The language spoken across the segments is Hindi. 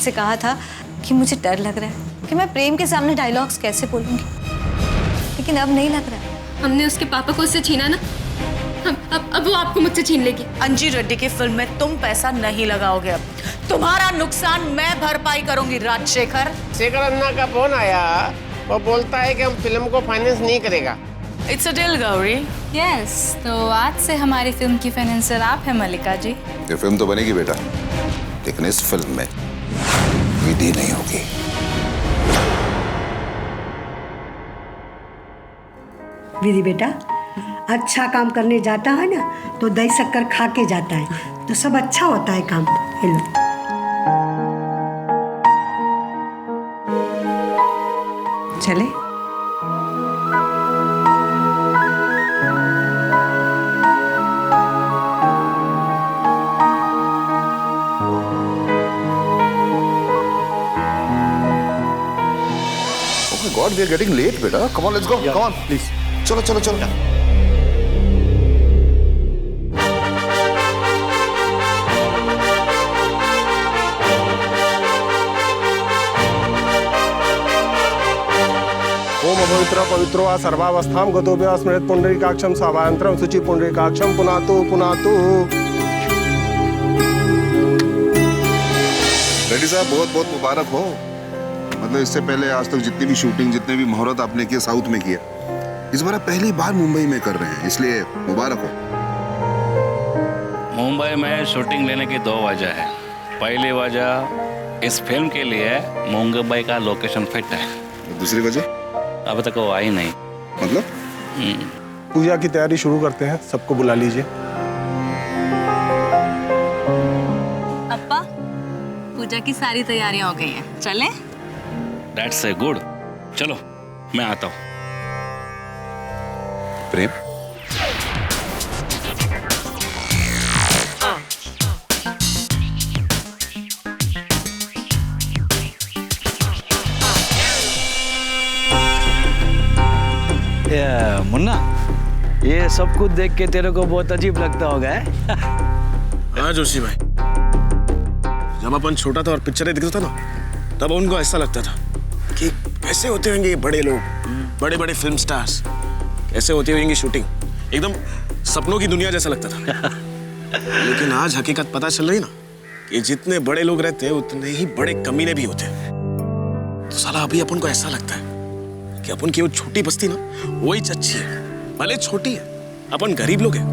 से कहा था कि मुझे डर लग रहा है कि मैं प्रेम के सामने डायलॉग्स कैसे बोलूंगी, लेकिन अब नहीं लग रहा है। हमने उसके पापा को उससे छीना ना, अब वो आपको मुझसे छीन लेगी। अंजी रेड्डी की फिल्म में तुम पैसा नहीं लगाओगे। अब तुम्हारा नुकसान मैं भरपाई करूंगी। राजशेखर, शेखर अन्ना का फोन आया, वो बोलता है कि हम फिल्म को फाइनेंस नहीं करेगा। It's a deal Gauri. Yes, तो आज से हमारी फिल्म की फाइनेंसर आप हैं मल्लिका जी। ये फिल्म तो बनेगी बेटा, लेकिन इस फिल्म में विधि नहीं होगी। विधि बेटा, अच्छा काम करने जाता है ना तो दही शक्कर खा के जाता है, तो सब अच्छा होता है काम। हेलो चले। God, we are getting late, beta. Come on, let's go. Come on, please. चलो चलो चलो। ओम अभवित्र पवित्रो वा सर्वावस्थां गतोभ्य स्मृत पुंडरीकाक्षं सावायंत्रं शुचि पुंडरीकाक्षं पुनातु पुनातु। रेड्डी साहब, बहुत बहुत मुबारक हो। मतलब इससे पहले आज तक जितनी भी शूटिंग, जितने भी मुहूर्त आपने किए साउथ में किए, इस बार पहली बार मुंबई में कर रहे हैं, इसलिए मुबारक हो। मुंबई में शूटिंग लेने की दो वजह है। पहली वजह इस फिल्म के लिए मुंबई का लोकेशन फिट है। दूसरी वजह? अब तक वो आई नहीं। मतलब? पूजा की तैयारी शुरू करते हैं, सबको बुला लीजिए। अप्पा, पूजा की सारी तैयारियां हो गई हैं, चलें? That's a good। चलो मैं आता हूँ। प्रेम, मुन्ना, ये सब कुछ देख के तेरे को बहुत अजीब लगता होगा है? हाँ जोशी भाई, जब अपन छोटा था और पिक्चरें दिखता था ना, तब उनको ऐसा लगता था कि कैसे होते होंगे ये बड़े लोग, बड़े बड़े फिल्म स्टार्स, कैसे होती होंगी शूटिंग, एकदम सपनों की दुनिया जैसा लगता था। लेकिन आज हकीकत पता चल रही ना कि जितने बड़े लोग रहते हैं उतने ही बड़े कमीने भी होते हैं। तो साला अभी अपन को ऐसा लगता है कि अपन की वो छोटी बस्ती ना वही अच्छी है। भले छोटी है, अपन गरीब लोग हैं,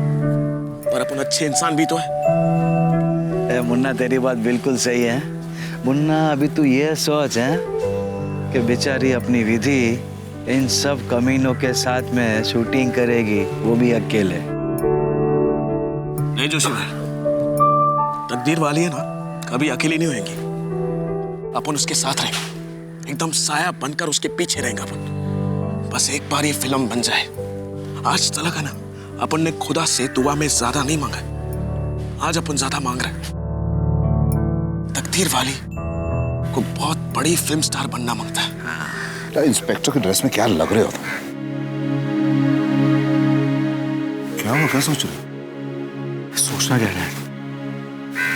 पर अपन अच्छे इंसान भी तो है। मुन्ना, तेरी बात बिल्कुल सही है। मुन्ना, अभी तू ये सोच है कि बेचारी अपनी विधि इन सब कमीनों के साथ में शूटिंग करेगी, वो भी अकेले। नहीं जोशी भाई, तकदीर वाली है ना, कभी अकेली नहीं होगी। अपन उसके साथ रहेंगे, एकदम साया बनकर उसके पीछे रहेंगे अपन। बस एक बार ये फिल्म बन जाए। आज तक है ना, अपन ने खुदा से दुआ में ज्यादा नहीं मांगा, आज अपन ज्यादा मांग रहे हैं। तकदीर वाली को बहुत बड़ी फिल्म स्टार बनना मांगता है। इंस्पेक्टर की ड्रेस में क्या लग रहे हो तुम? क्या हुआ, क्या सोच रहे हो? सोचना क्या है,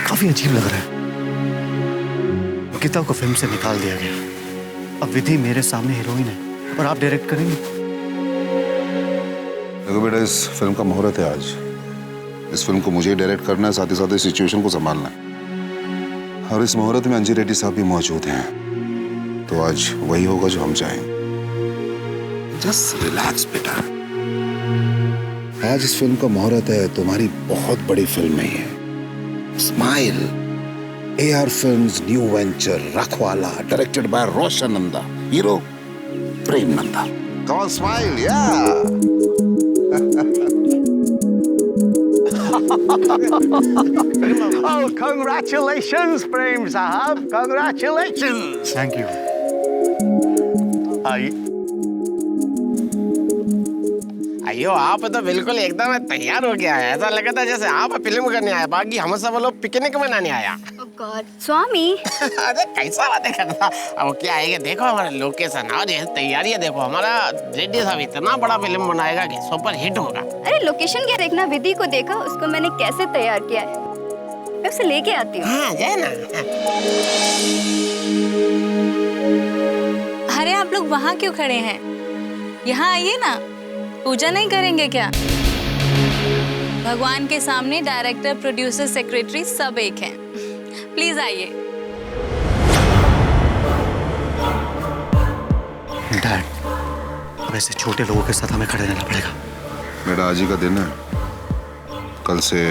काफी अजीब लग रहा है। गीता को फिल्म से निकाल दिया गया, अब विधि मेरे सामने हीरोइन है और आप डायरेक्ट करेंगे। देखो बेटा, इस फिल्म का मुहूर्त है आज। इस फिल्म को मुझे डायरेक्ट करना है, साथ ही साथ इस सिचुएशन को संभालना है। और इस मुहूर्त में अंजी रेड्डी साहब भी मौजूद हैं, तो आज वही होगा जो हम चाहेंगे। जस्ट रिलैक्स बेटा, आज इस फिल्म का मुहूर्त है, तुम्हारी बहुत बड़ी फिल्म नहीं है। Smile, AR films new venture Rakhwala, directed by Roshan Nanda, hero Prem Nanda. Come on, smile, yeah. Oh, congratulations, Prem Sahab. Congratulations. Thank you. अयो, आप तो बिल्कुल एकदम तैयार हो गया है। ऐसा लगा था जैसे आप फिल्म करने आया, बाकी हम सब लोग पिकनिक मनाने आया। गॉड, स्वामी। अरे कैसा बातें करता। अब क्या है कि देखो हमारा लोकेशन और ये तैयारी देखो, हमारा रेड्डी साहब इतना बड़ा फिल्म बनाएगा कि सुपर हिट होगा। अरे लोकेशन क्या देखना, विधि को देखा, उसको मैंने कैसे तैयार किया है, मैं उसे लेके आती हूँ। हाँ, जाए ना। लोग वहां क्यों खड़े हैं? यहाँ आइए ना, पूजा नहीं करेंगे क्या? भगवान के सामने डायरेक्टर, प्रोड्यूसर, सेक्रेटरी सब एक हैं। प्लीज आइए। डैड, अब ऐसे छोटे लोगों के साथ हमें खड़े रहना पड़ेगा। बेटा आज ही का दिन है, कल से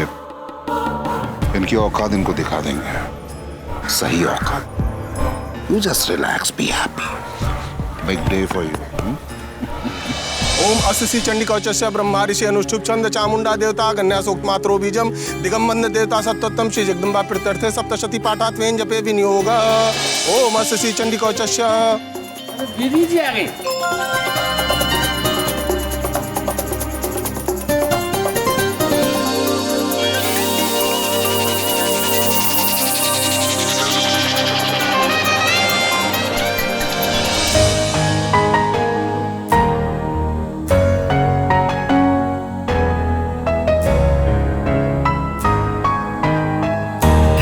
इनकी औकात इनको दिखा देंगे, सही औकात। You just relax, be happy, big day for you. ओम अस्सी चंडिकौचस्य ब्रह्मा ऋषि अनुष्ठुप छंद चामुंडा देवता कन्या सूक्त मात्रो बीजम दिगंबंद देवता सत्वत्तम श्री जगदम्बा प्रीत्यर्थे सप्तशती पाठात् वें जपे विनियोग। ओम अस्सी चंडिकौचस्य। दीदी जी आ गई।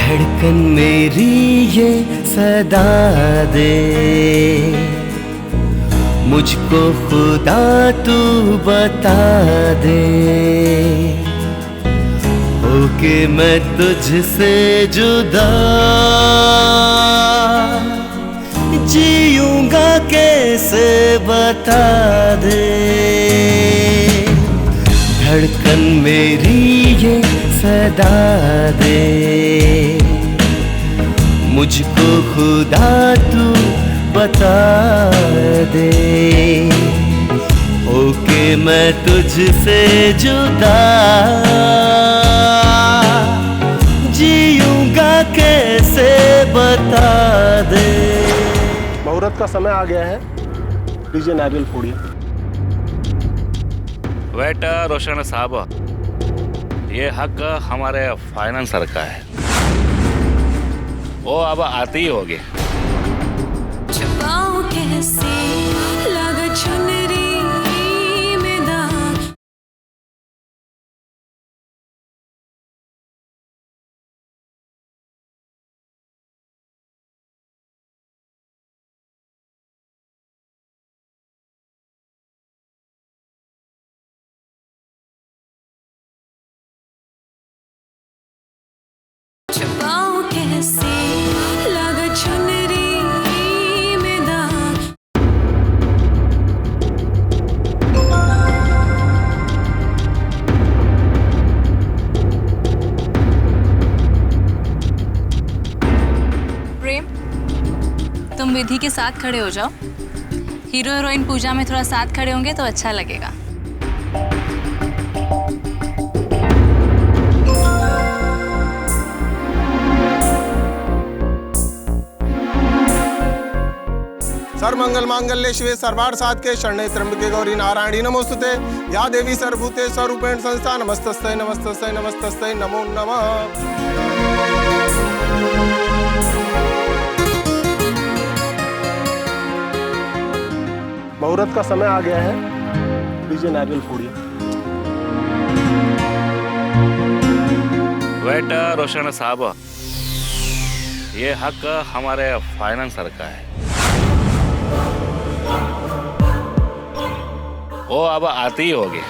धड़कन मेरी ये सदा दे, मुझको खुदा तू बता दे, होके मैं तुझसे जुदा जीऊंगा कैसे बता दे। धड़कन मेरी ये सदा दे, मुझको खुदा तू बता दे, होके मैं तुझसे जुदा जीऊंगा कैसे बता दे। मुहूर्त का समय आ गया है, डीजे नारियल फोड़िए। वेटर रोशन साहब, ये हक हमारे फाइनेंसर का है, वो अब आती ही होगी। छुपाऊं कैसे लगा चुनरी में दाग। छुपाऊं कैसे लगा चुनरी में दाग। प्रेम, तुम विधि के साथ खड़े हो जाओ। हीरो हीरोइन पूजा में थोड़ा साथ खड़े होंगे तो अच्छा लगेगा। सर्वमंगल मांगल्ये शिवे सर्वार्थ साधके शरणे त्र्यंबके गौरी नारायणी नमोस्तुते। या देवी सर्वभूते स्वरूपेण संस्था नमस्तस्यै नमस्तस्यै नमस्तस्यै नमो नमः। मुहूर्त का समय आ गया है, डीजे नारियल फोड़िए। वेटर रोशन साहब, ये हक हमारे फाइनेंसर का है, वो अब आती ही होगी।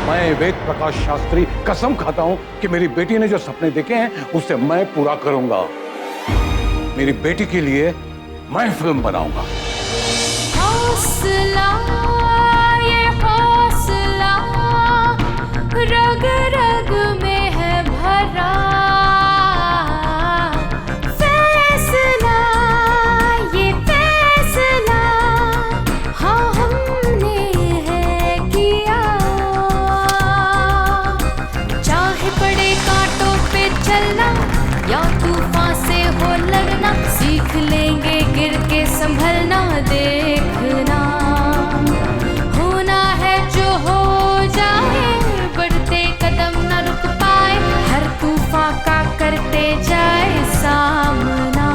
मैं वेद प्रकाश शास्त्री कसम खाता हूं कि मेरी बेटी ने जो सपने देखे हैं उसे मैं पूरा करूंगा। मेरी बेटी के लिए मैं फिल्म बनाऊंगा। हौसला, ये हौसला रग रग में है भरा, फैसला, ये फैसला हाँ हमने है किया। चाहे पड़े कांटों पे चलना या तूफान से हो लड़ना, सीख लेंगे गिर के संभलना। देखना होना है जो हो जाए, बढ़ते कदम न रुक पाए, हर तूफान का करते जाए सामना।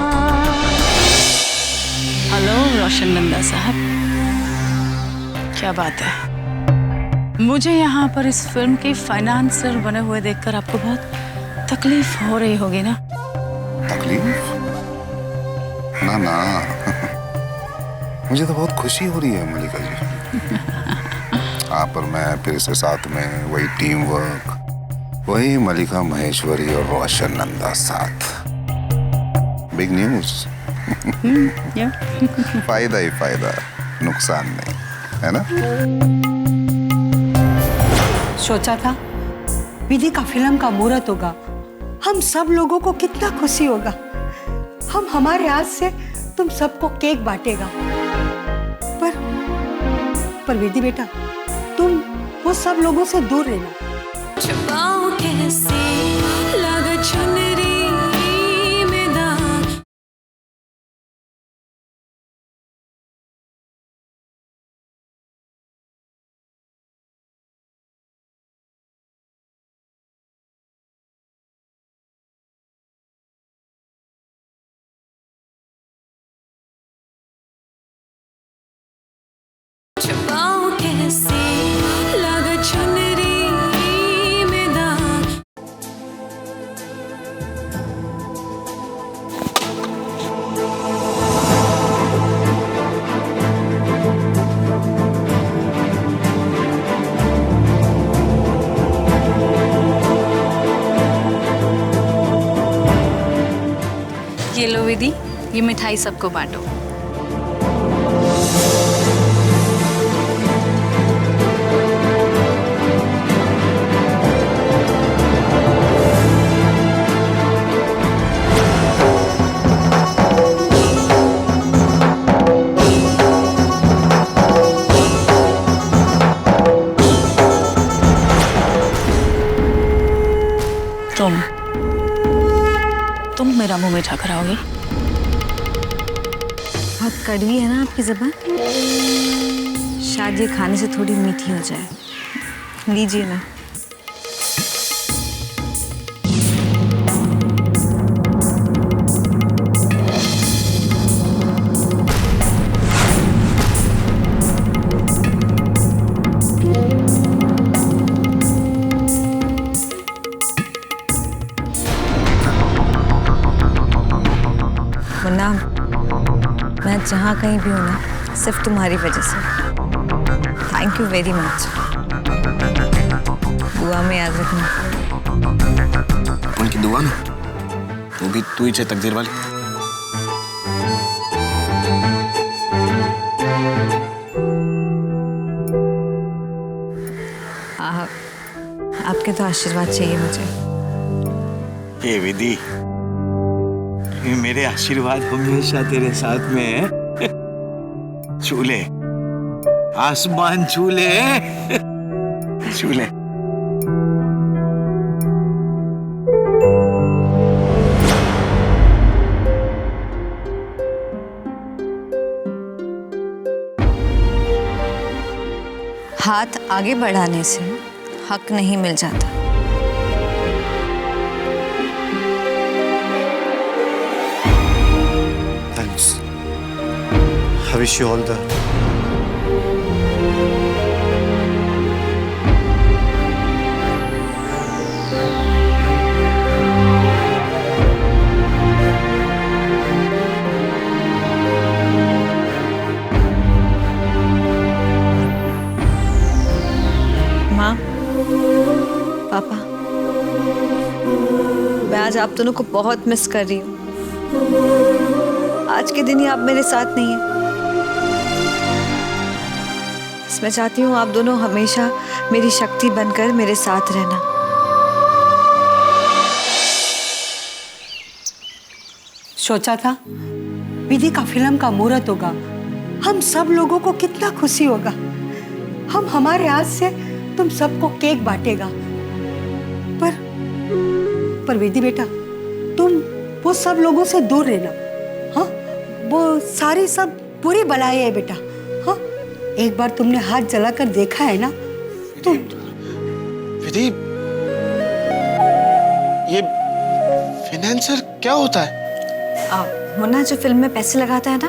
हेलो रोशन नंदा साहब, क्या बात है? मुझे यहाँ पर इस फिल्म के फाइनेंसर बने हुए देखकर आपको बहुत तकलीफ हो रही होगी ना? तकलीफ? ना ना, मुझे तो बहुत खुशी हो रही है मलिका जी। आप और मैं फिर से साथ में, वही टीम वर्क, वही मलिका महेश्वरी और रोशन नंदा साथ। Big news. फायदा ही फायदा, नुकसान नहीं, है ना? सोचा था विधि का फिल्म का मुहूर्त होगा, हम सब लोगों को कितना खुशी होगा। हम हमारे हाथ से तुम सबको केक बांटेगा। पर विधि बेटा, तुम वो सब लोगों से दूर रहना। छुपाऊं कैसे लग चुनरी में दाग। छुपाऊं कैसे लग चुनरी में दाग। ये लो विधि, ये मिठाई सबको बांटो। तुम मेरा मुंह मीठा कराओगे? बहुत कड़वी है ना आपकी ज़बान, शायद ये खाने से थोड़ी मीठी हो जाए। लीजिए ना। मुन्ना, मैं जहाँ कहीं भी हूँ ना, सिर्फ तुम्हारी वजह से। Thank you very much. दुआ में याद रखना। उनकी दुआ ना, वो भी तू ही तकदीर वाली। आपके तो आशीर्वाद चाहिए मुझे। ये विधि, मेरे आशीर्वाद हमेशा तेरे साथ में है। छूले, आसमान छूले, छूले। हाथ आगे बढ़ाने से हक नहीं मिल जाता। I wish you all the माँ, पापा, मैं आज आप दोनों को बहुत मिस कर रही हूँ। आज के दिन ही आप मेरे साथ नहीं हैं। मैं चाहती हूँ आप दोनों हमेशा मेरी शक्ति बनकर मेरे साथ रहना। सोचा था विधि का फिल्म का मुहूर्त होगा, हम सब लोगों को कितना खुशी होगा। हम हमारे हाथ से तुम सबको केक बांटेगा। पर विधि बेटा, तुम वो सब लोगों से दूर रहना। हाँ, वो सारी सब बुरी बलाएं है बेटा। हाँ, एक बार तुमने हाथ जलाकर देखा है ना तुम। विधि, ये फाइनेंसर क्या होता है? मुन्ना जो फिल्म में पैसे लगाता है ना,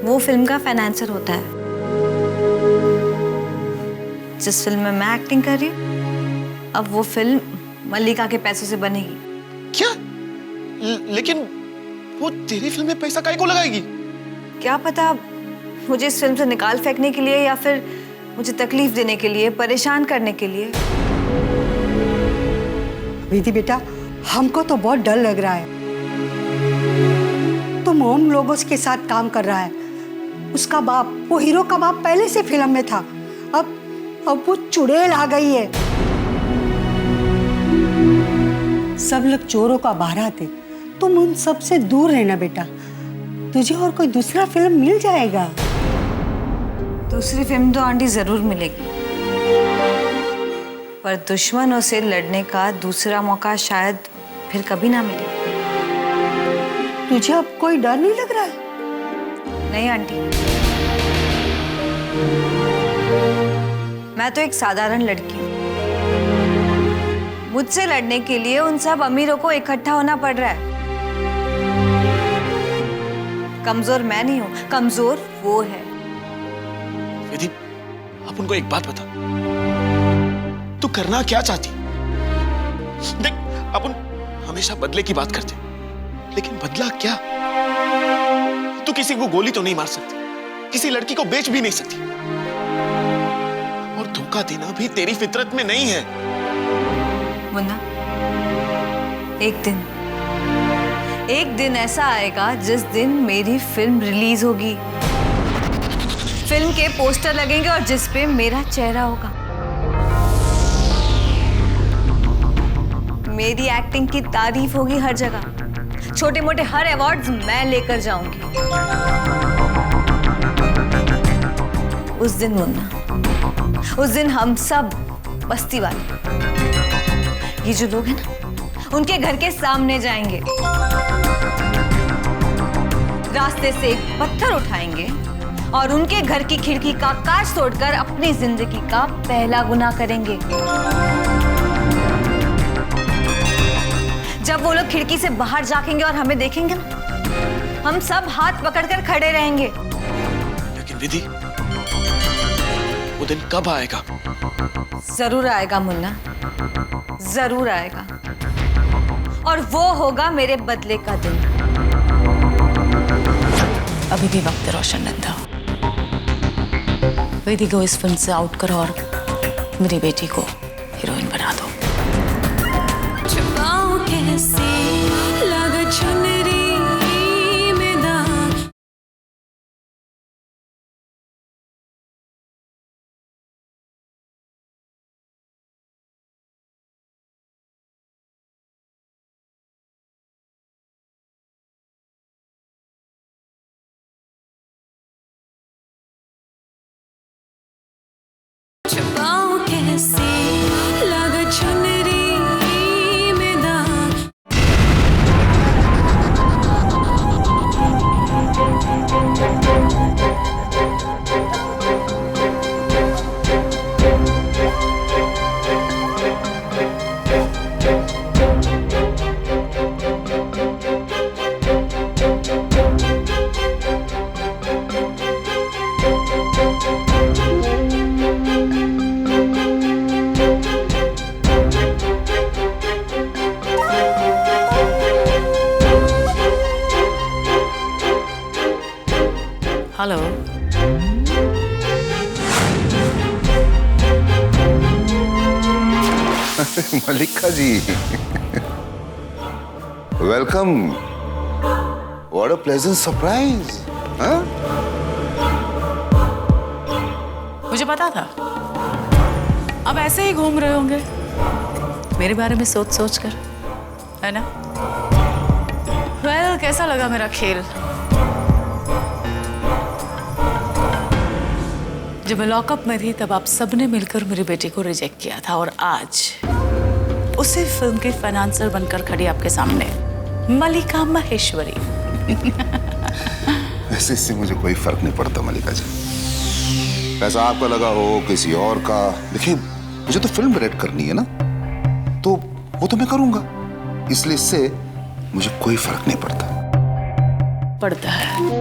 वो फिल्म का फाइनेंसर होता है। जिस फिल्म में मैं एक्टिंग कर रही हूँ, अब वो फिल्म मल्लिका के पैसों से बनेगी। क्या? लेकिन वो तेरी फिल्म में पैसा काहे को लगाएगी? क्या पता, मुझे इस फिल्म से निकाल फेंकने के लिए या फिर मुझे तकलीफ देने के लिए, परेशान करने के लिए। विधि बेटा, हमको तो बहुत डर लग रहा है। तुम उन लोगों के साथ काम कर रहा है। उसका बाप, वो हीरो का बाप पहले से फिल्म में था। अब वो चुड़ैल आ गई है। सब लोग चोरों का बारात है। तुम उन सब से दूर रहना बेटा। तुझे और कोई दूसरा फिल्म मिल जाएगा। दूसरी फिल्म तो आंटी जरूर मिलेगी, पर दुश्मनों से लड़ने का दूसरा मौका शायद फिर कभी ना मिले। तुझे अब कोई डर नहीं लग रहा है? नहीं आंटी, मैं तो एक साधारण लड़की हूँ। मुझसे लड़ने के लिए उन सब अमीरों को इकट्ठा होना पड़ रहा है। कमजोर मैं नहीं हूँ, कमजोर वो है। विधि, अब उनको एक बात बता, तू करना क्या चाहती? देख, अपन हमेशा बदले की बात करते, लेकिन बदला क्या? तू किसी को गोली तो नहीं मार सकती, किसी लड़की को बेच भी नहीं सकती, और धोखा देना भी तेरी फितरत में नहीं है। मुन्ना, एक दिन ऐसा आएगा जिस दिन मेरी फिल्म रिलीज होगी। फिल्म के पोस्टर लगेंगे और जिस पे मेरा चेहरा होगा। मेरी एक्टिंग की तारीफ होगी हर जगह। छोटे मोटे हर अवार्ड्स मैं लेकर जाऊंगी। उस दिन मुन्ना, उस दिन हम सब बस्ती वाले, ये जो लोग हैं ना, उनके घर के सामने जाएंगे, रास्ते से एक पत्थर उठाएंगे और उनके घर की खिड़की का कांच तोड़कर अपनी जिंदगी का पहला गुनाह करेंगे। जब वो लोग खिड़की से बाहर झांकेंगे और हमें देखेंगे ना, हम सब हाथ पकड़कर खड़े रहेंगे। लेकिन विधि, वो दिन कब आएगा? जरूर आएगा मुन्ना, जरूर आएगा, और वो होगा मेरे बदले का दिन। अभी भी वक्त है रोशन नंदा। विधि को इस फिल्म से आउट करो और मेरी बेटी को हीरोइन बना दो। Hello, Mallika ji, welcome. What a pleasant surprise. मुझे पता था अब ऐसे ही घूम रहे होंगे मेरे बारे में सोच सोच कर, है ना? वेल, कैसा लगा मेरा खेल? जब मैं लॉकअप में थी तब आप सबने मिलकर मेरी बेटी को रिजेक्ट किया था, और आज उसी फिल्म की फाइनेंसर बनकर खड़ी आपके सामने मलिका महेश्वरी। वैसे इससे मुझे कोई फर्क नहीं पड़ता मलिका जी, पैसा आपका लगा हो किसी और का। देखिए, मुझे तो फिल्म डायरेक्ट करनी है ना, तो वो तो मैं करूंगा, इसलिए इससे मुझे कोई फर्क नहीं पड़ता है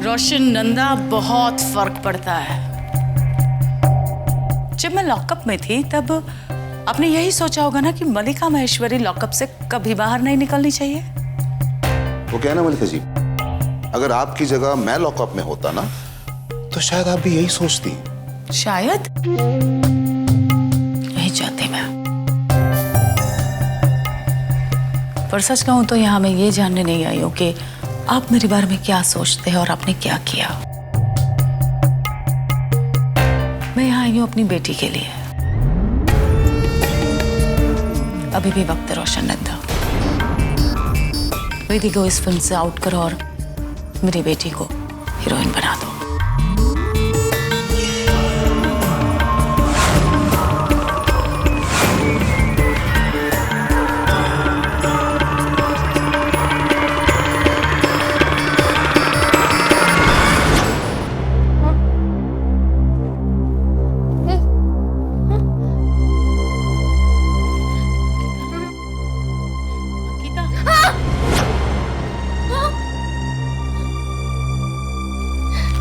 रोशन नंदा, बहुत फर्क पड़ता है। जब मैं लॉकअप में थी तब आपने यही सोचा होगा ना कि मलिका महेश्वरी लॉकअप से कभी बाहर नहीं निकलनी चाहिए। वो क्या है ना मलिका जी, अगर आपकी जगह मैं लॉकअप में होता ना तो शायद आप भी यही सोचती। शायद नहीं चाहती मैं, पर सच कहूं तो यहाँ मैं ये जानने नहीं आई हूं कि आप मेरे बारे में क्या सोचते हैं और आपने क्या किया। मैं यहाँ आई हूं अपनी बेटी के लिए। अभी भी वक्त है रोशन नंदा, वेदी को इस फिल्म से आउट करो और मेरी बेटी को हीरोइन बना दो।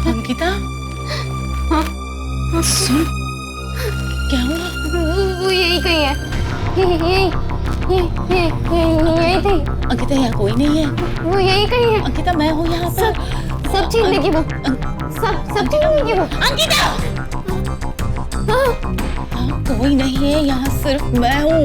अंकिता, सुन, क्या हुआ? वो यही कहीं है, यही कहीं। अंकिता, यहाँ कोई नहीं है। वो यही कहीं है। अंकिता, मैं हूँ यहाँ पर। सब छीन लेगी वो, सब छीन लेगी वो। अंकिता, कोई नहीं है यहाँ, सिर्फ मैं हूँ।